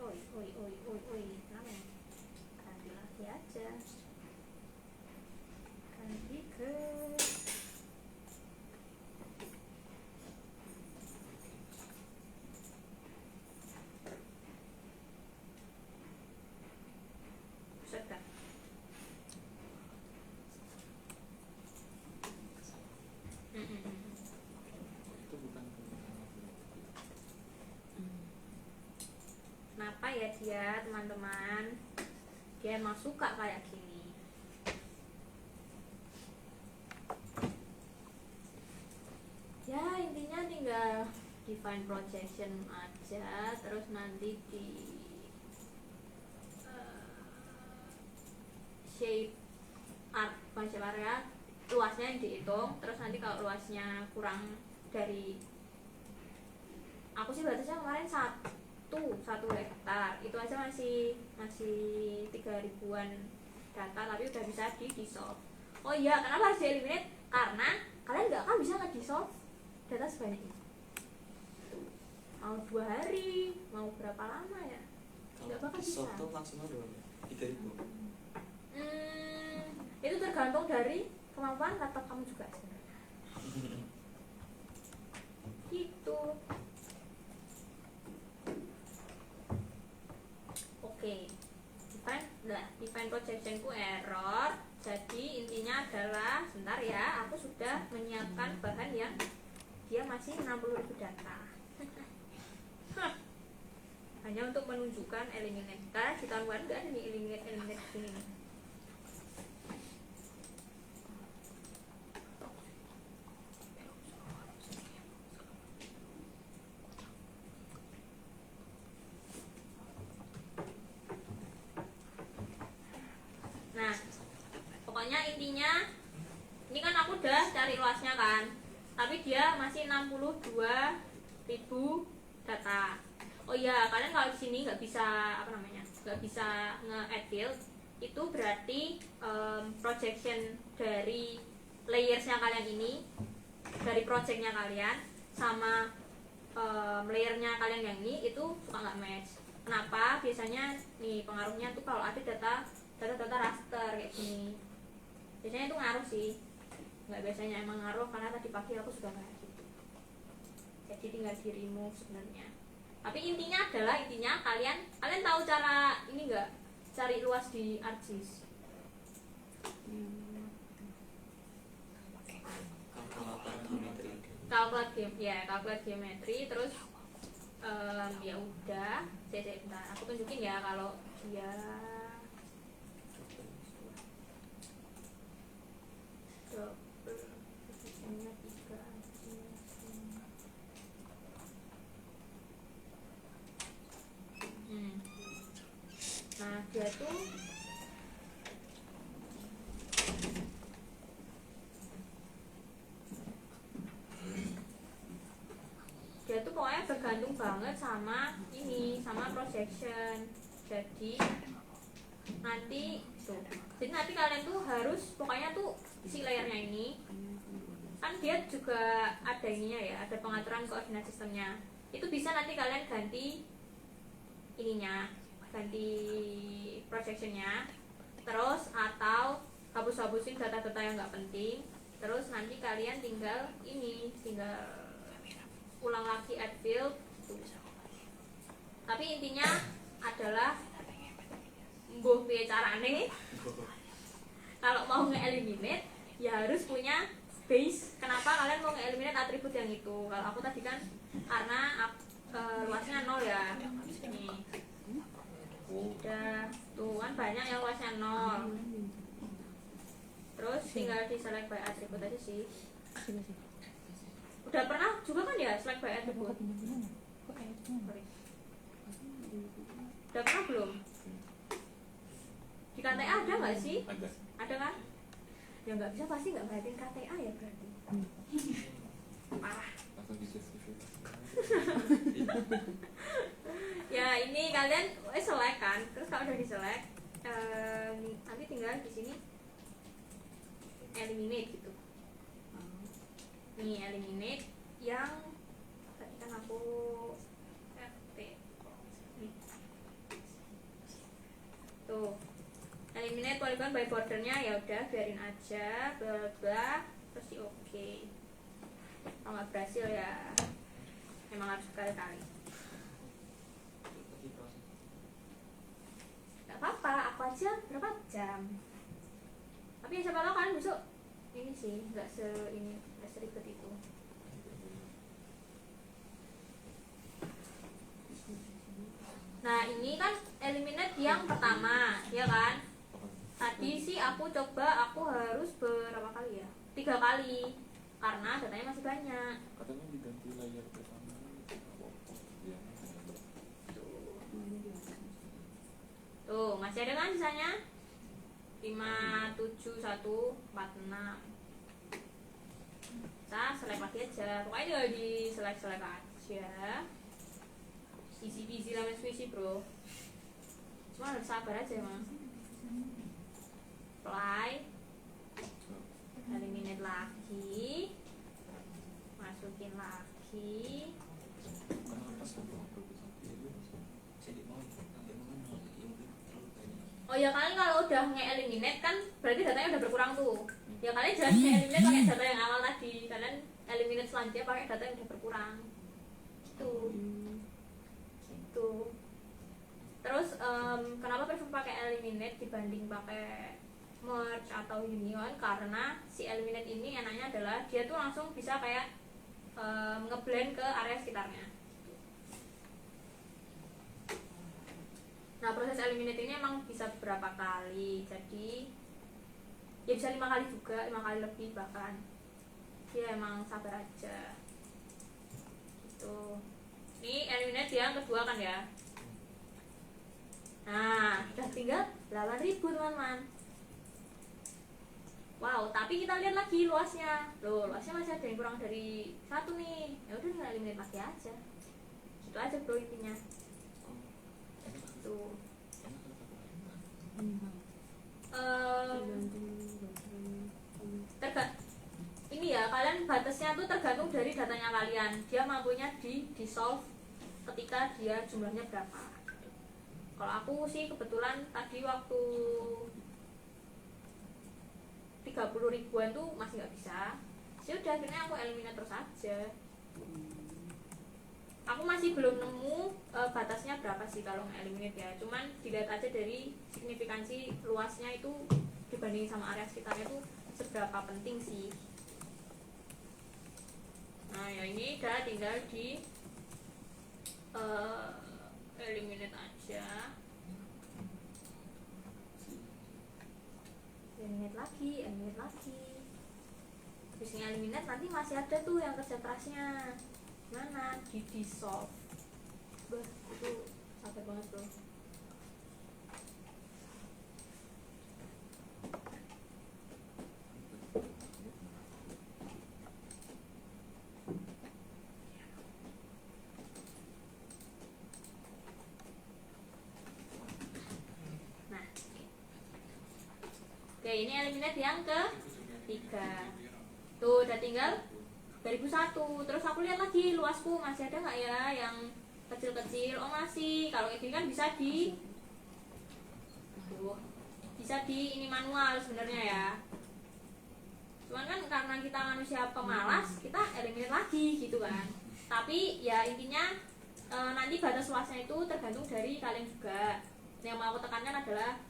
kenapa ya? Ganti lagi aja. Ganti ke Buset dah. Itu bukan Kenapa ya dia, teman-teman? Dia emang suka kayak gini. Ya intinya tinggal define projection aja, terus nanti di shape shape area luasnya yang dihitung. Terus nanti kalau luasnya kurang dari, aku sih batasnya kemarin 1 hektar, itu aja masih 3.000-an data, tapi udah bisa di solve. Oh iya, kenapa harus di eliminate? Karena kalian nggak akan bisa nge-solve data sebanyak ini. mau 2 hari, mau berapa lama ya? Nggak Kalau bakal di bisa. soft tuh maksimal berapa? 3.000. Itu tergantung dari kemampuan laptop kamu juga sebenarnya. Gitu. Oke. Define projectionku error. Jadi intinya adalah, sebentar ya, aku sudah menyiapkan bahan yang dia masih 60.000 data. Hanya untuk menunjukkan eliminate. Karena di tahun kemarin nggak ada nih eliminate gini nih. Nah, pokoknya intinya ini kan aku udah cari luasnya kan, tapi dia masih 62.000 data. Oh iya, kalian kalau di sini nggak bisa nggak bisa nge-add field, itu berarti projection dari layersnya kalian ini, dari projectnya kalian sama layernya kalian yang ini itu suka nggak match. Kenapa? Biasanya nih pengaruhnya tuh kalau ada data raster kayak gini, biasanya itu ngaruh sih. Nggak biasanya, emang ngaruh, karena tadi pagi aku sudah kayak gitu. Jadi tinggal di remove sebenarnya. Tapi intinya kalian tahu cara ini nggak, cari luas di ArcGIS? Kalkulate geometri, terus ya udah, bentar, aku tunjukin ya kalau dia posisinya 3. Nah, dia tuh pokoknya bergantung banget sama projection. Jadi nanti kalian tuh harus pokoknya tuh si layernya ini kan dia juga ada ininya ya, ada pengaturan koordinat sistemnya. Itu bisa nanti kalian ganti projectionnya, terus atau hapus-hapusin data-data yang nggak penting, terus nanti kalian tinggal ulang lagi add field. Tapi intinya adalah mbuh piye carane kalau mau nge-eliminate ya harus punya base. Kenapa kalian mau nge-eliminate atribut yang itu? Kalau aku tadi kan karena luasnya 0 ya. Nih. Udah tuh kan banyak yang luasnya 0. Terus tinggal di select by atribut aja sih. Udah pernah juga kan ya select by atribut? Udah pernah belum? Di KTA ada nggak sih? Ada kan? Ya nggak bisa, pasti nggak perhatiin KTA ya berarti. Parah. Langsung dijustifikasi. Ya ini kalian select kan, terus kalau udah di select nanti tinggal di sini eliminate gitu. Nih eliminate yang tadi kan aku tuh eliminate polygon by bordernya, ya udah biarin aja, bla bla, terus di oke. Kalau nggak berhasil ya memang harus berkali-kali. Gak apa-apa, aku aja berapa jam. Tapi ya siapa tahu kalian besok ini sih nggak seribet itu. Nah ini kan eliminate yang pertama, ya kan? Tadi sih aku harus berapa kali ya? 3 kali, karena datanya masih banyak. Katanya diganti layar pertama. Tuh masih ada kan sisanya? 5, 7, 1, 4, 6. Kita select lagi aja. Pokoknya tinggal di select aja. Easy peasy lemon squishy bro. Cuma harus sabar aja emang. Apply, eliminate lagi, masukin lagi. Jadi mau nanti mengenal yang terlalu banyak. Oh ya, kalian kalau udah nge-eliminate kan berarti datanya udah berkurang tuh. Ya kalian jangan nge-eliminate pakai data yang awal tadi. Kalian eliminate selanjutnya pakai data yang udah berkurang. Gitu. Gitu. Terus kenapa prefer pakai eliminate dibanding pakai merge atau union? Karena si eliminate ini enaknya adalah dia tuh langsung bisa kayak ngeblend ke area sekitarnya. Nah, proses eliminate ini emang bisa beberapa kali, jadi ya bisa 5 kali juga, 5 kali lebih bahkan. Ya emang sabar aja gitu. Ini eliminate yang kedua kan ya. Nah, udah tinggal 8.000 teman-teman. Wow, tapi kita lihat lagi luasnya. Loh, luasnya masih ada yang kurang dari 1 nih. Ya udah tinggal eliminate lagi aja. Itu aja bro intinya. Tuh. Ini ya, kalian batasnya tuh tergantung dari datanya kalian. Dia mampunya di dissolve ketika dia jumlahnya berapa. Kalau aku sih kebetulan tadi waktu 30 ribuan tuh masih nggak bisa. Ya udah akhirnya aku eliminate terus aja. Aku masih belum nemu batasnya berapa sih kalau nge-eliminate ya. Cuman dilihat aja dari signifikansi luasnya itu dibanding sama area sekitarnya itu seberapa penting sih. Nah ya ini udah tinggal di eliminate aja. Eliminate lagi. Terus eliminate nanti masih ada tuh yang kerja kerasnya. Mana di dissolve. Bah, itu sakit banget bro. Nah, oke ini eliminate yang ketiga. Tuh udah tinggal 2001. Terus aku lihat lagi luasku masih ada nggak ya yang kecil-kecil. Oh masih. Kalau ini kan bisa di ini manual sebenarnya ya. Cuman kan karena kita manusia pemalas, kita eliminate lagi gitu kan. Tapi ya intinya nanti batas luasnya itu tergantung dari kalian juga. Yang mau aku tekankan adalah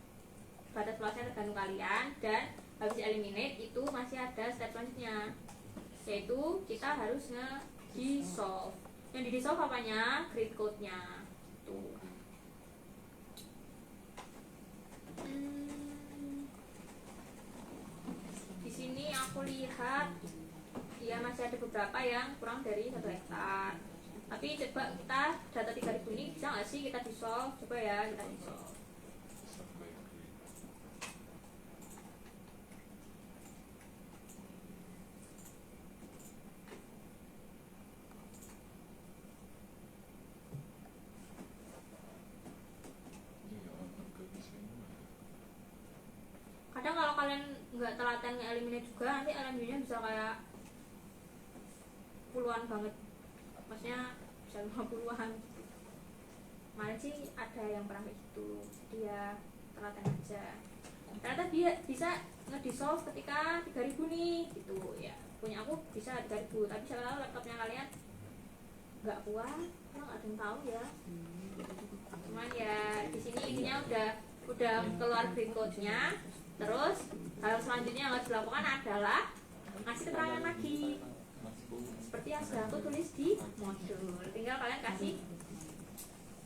batas luasnya tergantung kalian, dan habis eliminate itu masih ada step selanjutnya, yaitu kita harus nge-dissolve. Yang di-dissolve apanya? Grid code-nya. Tuh. Di sini aku lihat ya masih ada beberapa yang kurang dari 1 hektar. Tapi coba kita data 3000 ini bisa nggak sih kita dissolve? Coba ya kita dissolve. Kadang kalau kalian nggak telaten nge-eliminate juga, nanti LMB-nya bisa kayak puluhan banget, maksudnya bisa 50-an. Kemarin sih ada yang pernah kayak gitu, dia telaten aja. Ternyata dia bisa nge-dissolve ketika 3000 nih, gitu ya. Punya aku bisa 3000, tapi siapa tahu laptopnya kalian nggak kuat, nggak ada yang tahu ya. Cuman ya di sini intinya udah keluar grid code-nya. Terus hal selanjutnya yang harus dilakukan adalah ngasih keterangan lagi seperti yang sudah aku tulis di modul. Tinggal kalian kasih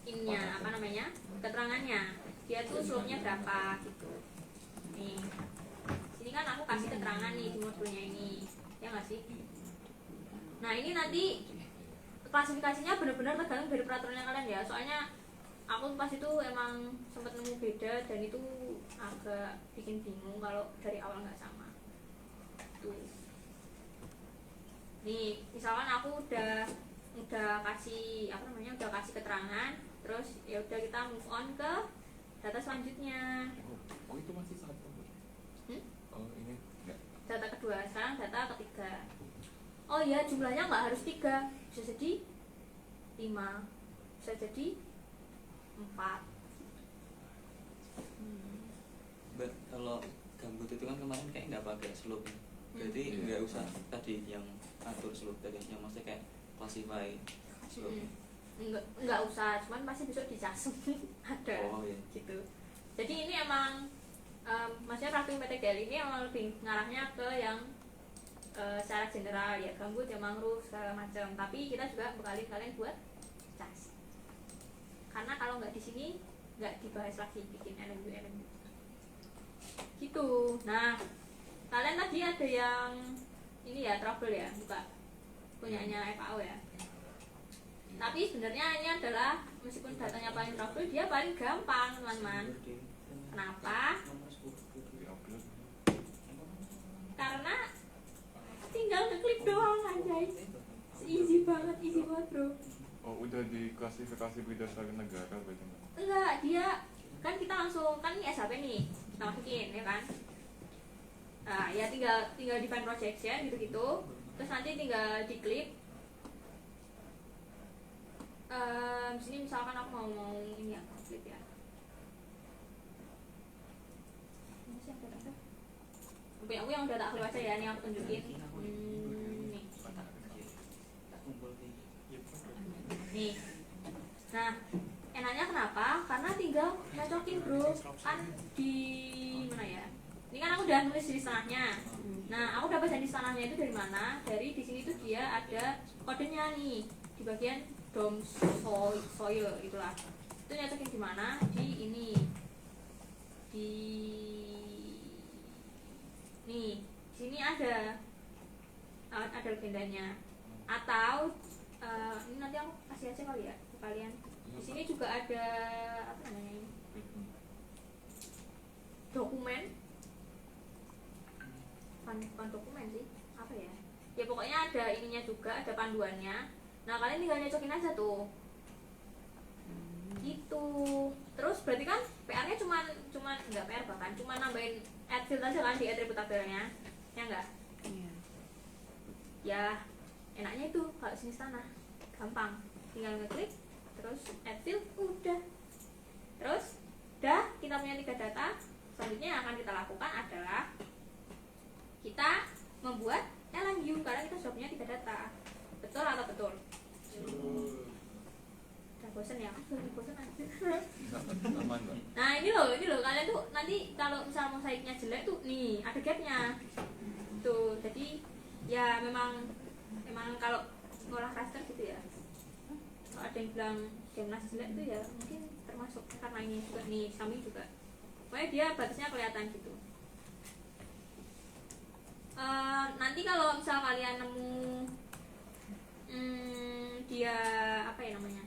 ininya, apa namanya, keterangannya, dia tuh slope-nya berapa gitu. Nih, sini kan aku kasih keterangan nih di modulnya ini, ya nggak sih? Nah ini nanti klasifikasinya benar-benar tergantung dari peraturannya kalian ya. Soalnya aku pas itu emang sempat nemu beda dan itu agak bikin bingung kalau dari awal nggak sama. Tuh. Nih, misalkan aku udah kasih apa namanya, udah kasih keterangan, terus ya udah kita move on ke data selanjutnya. Oh itu masih satu. Oh ini enggak. Data kedua, sekarang data ketiga. Oh ya, jumlahnya nggak harus 3, bisa jadi 5 bisa jadi 4. Mbak, kalau gambut itu kan kemarin kayak nggak pakai slope, jadi Iya. nggak usah tadi yang atur slope tadi, yang maksudnya kayak classify slope. Enggak usah, cuman pasti besok dicasem ada Oh iya. gitu. Jadi ini emang maksudnya crafting PTGL ini emang lebih ngarahnya ke yang secara general ya, gambut ya, mangrove segala macam. Tapi kita juga bekalin kalian buat cas. Karena kalau nggak di sini nggak dibahas lagi bikin LMU gitu. Nah, kalian tadi ada yang ini ya, trouble ya, buka punyanya FAO ya. Tapi sebenarnya ini adalah meskipun datanya paling trouble, dia paling gampang teman-teman. Kenapa? Di-upload. Karena tinggal ngeklik doang anjay. Easy banget bro. Oh, udah diklasifikasi berdasarkan negara berarti Mbak? Enggak, dia kan kita langsung, kan ini SHP nih kita masukin ya kan. Nah ya tinggal define projection gitu-gitu. Terus nanti tinggal diklik. Sini misalkan aku mau ini ya, flip ya. Ini sih aku yang udah tak flip aja ya, ini aku tunjukin. Nih. Nih. Nah, enaknya kenapa? Karena tinggal nyocokin bro. Kan di mana ya? Ini kan aku udah nulis di setengahnya. Nah, aku dapat dari setengahnya itu dari mana? Dari di sini tuh dia ada kodenya nih di bagian dom soil itulah. Itu nyocokin di mana? Di ini. Di nih, sini ada legendanya. Atau ini nanti aku kasih aja kali ya ke kalian. Di sini juga ada apa namanya ini? Dokumen. Bukan dokumen sih, apa ya? Ya pokoknya ada ininya juga, ada panduannya. Nah, kalian tinggal nyocokin aja tuh. Gitu. Terus berarti kan PR-nya cuman enggak PR bahkan cuma nambahin add field aja kan di attribute tabelnya. Ya enggak? Iya. Ya, enaknya itu kalau sini sana. Gampang. Tinggal ngeklik terus add field udah. Terus udah kita punya 3 data. Selanjutnya yang akan kita lakukan adalah kita membuat LMU karena kita sudah punya 3 data. Betul atau betul? Udah bosen ya? Udah bosen aja. Aman Mbak? Nah ini loh kalian tuh nanti kalau misal mosaiknya jelek tuh nih ada gapnya tuh. Jadi ya memang kalau ngolah raster gitu ya, kalau ada yang bilang Gemnas jelek tuh ya mungkin termasuk karena ini juga nih, samping juga pokoknya dia batasnya kelihatan gitu. Nanti kalau misal kalian nemu dia apa ya namanya,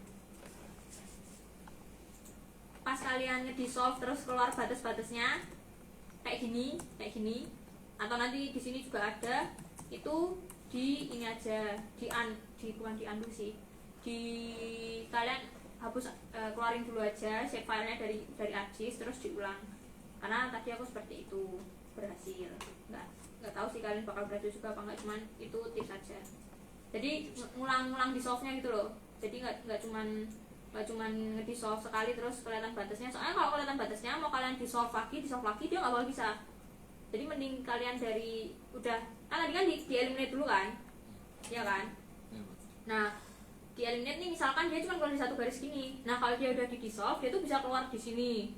pas kalian ngedissolve terus keluar batas-batasnya kayak gini, atau nanti di sini juga ada, itu di ini aja, bukan di undo sih, di kalian hapus, keluarin dulu aja save filenya dari ArcGIS terus diulang, karena tadi aku seperti itu berhasil. Nggak tahu sih kalian bakal berhasil juga apa enggak, cuman itu tips aja. Jadi ngulang dissolve-nya gitu loh, jadi nggak cuman ngedissolve sekali terus kelihatan batasnya. Soalnya kalau kelihatan batasnya mau kalian dissolve lagi dia nggak bakal bisa. Jadi mending kalian dari udah kan tadi kan di eliminate dulu kan, ya kan? Iya Mbak. Nah di eliminate nih misalkan dia cuma keluar di satu garis gini. Nah kalau dia udah di dissolve dia tuh bisa keluar di sini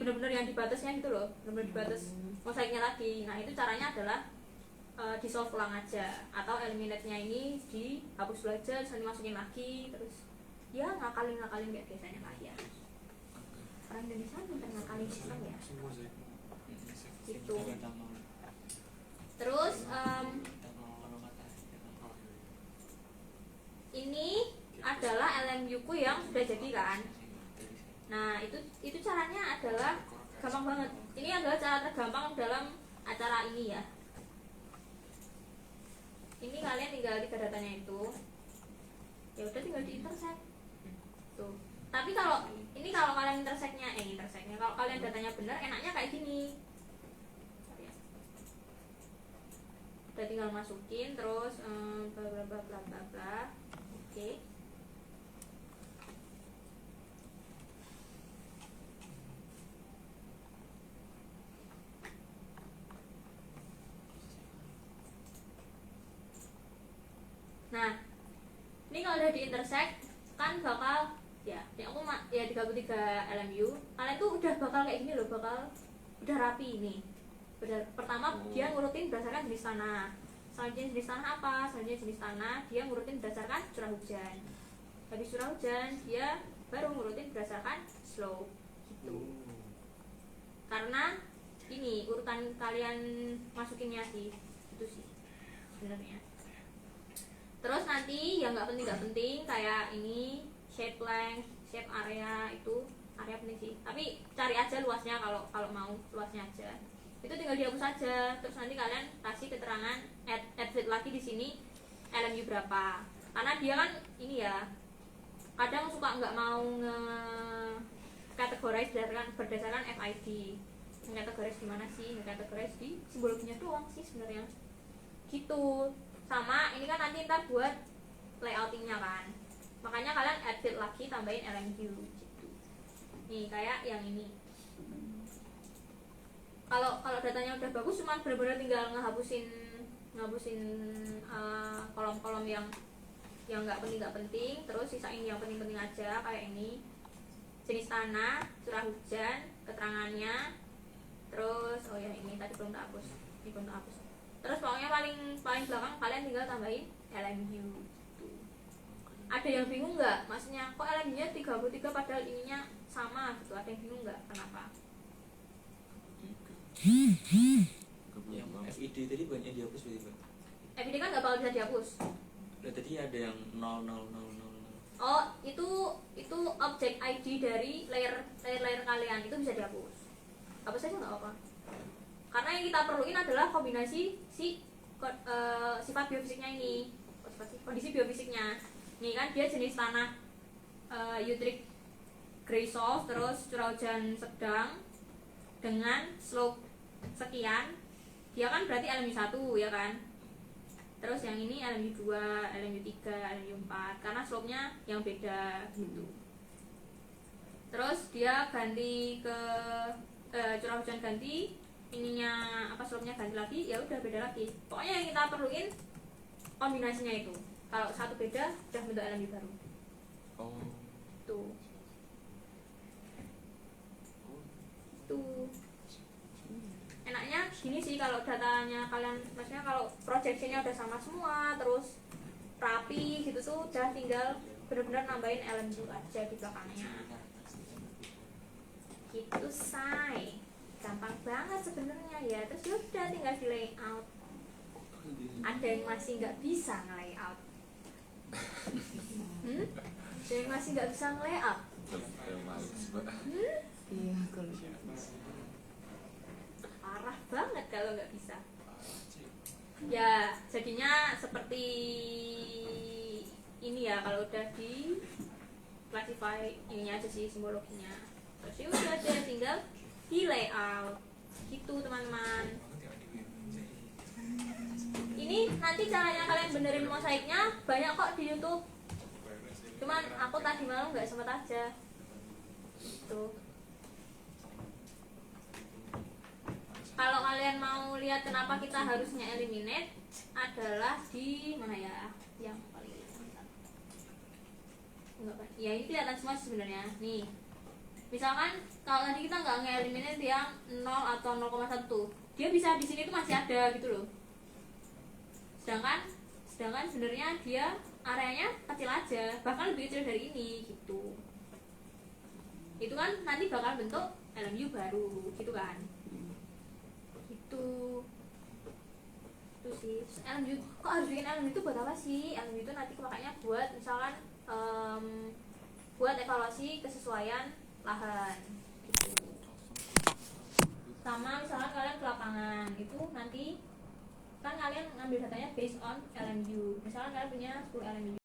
bener-bener yang di batasnya gitu loh, bener-bener di batas mosaiknya lagi. Nah itu caranya adalah dissolve ulang aja, atau eliminate-nya ini dihapus dulu aja, terus dimasukin lagi, terus ya ngakalin kayak biasanya lah ya. Orang Indonesia pintar ngakalin sistem ya. Gitu. Terus ini adalah LMU ku yang sudah jadi kan. Nah itu caranya adalah gampang banget. Ini adalah cara tergampang dalam acara ini ya. Ini kalian tinggal 3 datanya itu, ya udah tinggal di intersect tuh. Tapi kalau kalian intersectnya kalau kalian datanya benar, enaknya kayak gini. Udah tinggal masukin terus bla bla bla bla bla bla. Oke. ada di intersect kan bakal ya aku ya 33 LMU. Kalian tuh udah bakal kayak gini loh, bakal udah rapi ini. Pertama dia ngurutin berdasarkan jenis tanah. Selanjutnya jenis tanah apa? Selanjutnya jenis tanah dia ngurutin berdasarkan curah hujan. Habis curah hujan dia baru ngurutin berdasarkan slope gitu. Karena ini urutan kalian masukinnya sih itu sih sebenarnya. Terus nanti yang nggak penting kayak ini shape length, shape area, itu area penting sih. Tapi cari aja luasnya kalau mau luasnya aja. Itu tinggal dihapus saja. Terus nanti kalian kasih keterangan add lagi di sini LMU berapa. Karena dia kan ini ya kadang suka nggak mau kategorize berdasarkan FID. Kategorize gimana sih? Kategorize di simbologinya doang sih sebenarnya. Gitu. Sama ini kan nanti ntar buat layoutingnya kan. Makanya kalian add field lagi tambahin LMU gitu. Nih kayak yang ini. Kalau datanya udah bagus, cuman benar-benar tinggal ngehapusin kolom-kolom yang nggak penting, terus sisain yang penting-penting aja kayak ini. Jenis tanah, curah hujan, keterangannya, terus oh ya ini tadi belum tak hapus, ini belum tak hapus. Terus pokoknya paling belakang kalian tinggal tambahin LMU. Ada yang bingung nggak? Maksudnya kok LMU-nya 33 padahal ininya sama gitu? Ada yang bingung nggak? Kenapa? Yang FID tadi banyak dihapus berarti Mbak? FID kan nggak bakal bisa dihapus. Nah, tadi ada yang 0000. Oh, itu objek ID dari layer kalian, itu bisa dihapus. Hapus saja nggak apa-apa. Karena yang kita perluin adalah kombinasi sifat biofisiknya ini, kondisi biofisiknya. Nih kan dia jenis tanah Utrecht Grey Soft, terus curah hujan sedang dengan slope sekian, dia kan berarti LMU 1 ya kan. Terus yang ini LMU 2, LMU 3, LMU 4 karena slope-nya yang beda gitu. Terus dia ganti ke curah hujan ganti, ininya apa slope-nya ganti lagi, ya udah beda lagi. Pokoknya yang kita perluin kombinasinya itu. Kalau satu beda udah bentuk LMU baru. Oh. Tuh. Tuh. Enaknya gini sih kalau datanya kalian, maksudnya kalau projectionnya udah sama semua terus rapi gitu tuh udah tinggal benar-benar nambahin LMU aja di belakangnya gitu say. Gampang banget sebenarnya ya. Terus ya udah tinggal di layout. Ada yang masih nggak bisa nge-layout? Ada yang masih nggak bisa nge-layout? Iya kalau gitu. Parah banget kalau nggak bisa. Ya jadinya seperti ini ya kalau udah di classify ininya aja sih simbologinya. Terus ya udah deh tinggal di layout gitu teman-teman. Ini nanti caranya kalian benerin mosaiknya banyak kok di YouTube. Cuman aku tadi malam nggak sempat aja. Tuh. Kalau kalian mau lihat kenapa kita harusnya eliminate adalah di mana ya? Yang paling enggak, ya ini kelihatan semua sebenarnya. Nih. Misalkan kalau tadi kita nggak nge-eliminate yang 0 atau 0,1, dia bisa di sini tuh masih ada gitu loh. Sedangkan sebenarnya dia areanya kecil aja, bahkan lebih kecil dari ini gitu. Itu kan nanti bakal bentuk LMU baru gitu kan. Itu sih. LMU kok harus bikin LMU itu buat apa sih? LMU itu nanti pakainya buat misalkan buat evaluasi kesesuaian lahan gitu. Sama misalkan kalian ke lapangan itu nanti kan kalian ngambil datanya based on LMU. Misalkan kalian punya 10 LMU